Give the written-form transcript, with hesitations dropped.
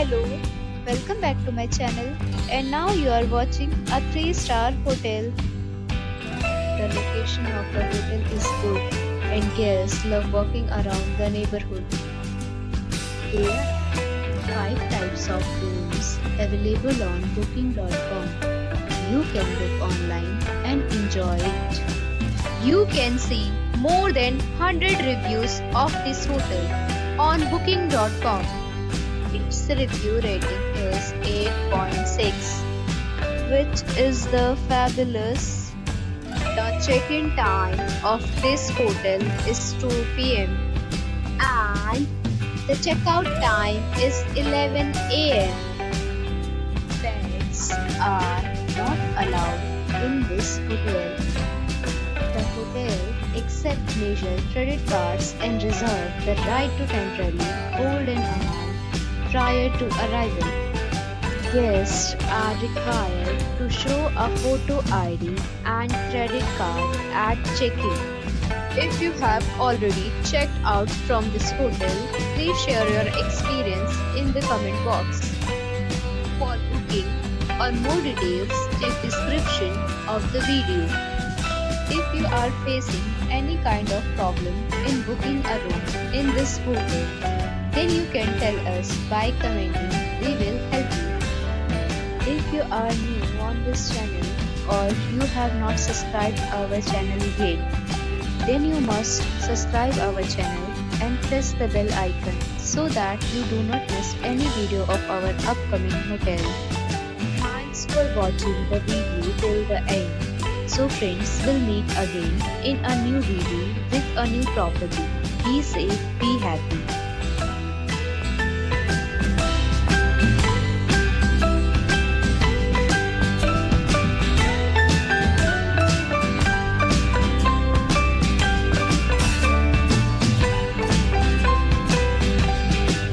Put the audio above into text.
Hello, welcome back to my channel, and now you are watching a 3-star hotel. The location of the hotel is good and guests love walking around the neighborhood. There are 5 types of rooms available on booking.com. You can book online and enjoy it. You can see more than 100 reviews of this hotel on booking.com. Its review rating is 8.6, which is the fabulous. The check-in time of this hotel is 2 p.m. and the checkout time is 11 a.m. Pets are not allowed in this hotel. The hotel accepts major credit cards and reserves the right to temporarily hold an amount prior to arrival. Guests are required to show a photo ID and credit card at check-in. If you have already checked out from this hotel, please share your experience in the comment box. For booking or more details, check description of the video. If you are facing any kind of problem in booking a room in this hotel, then you can tell us by commenting. We will help you. If you are new on this channel or you have not subscribed our channel yet, then you must subscribe our channel and press the bell icon so that you do not miss any video of our upcoming hotel. Thanks for watching the video till the end. So friends, we'll meet again in a new video with a new property. Be safe, be happy.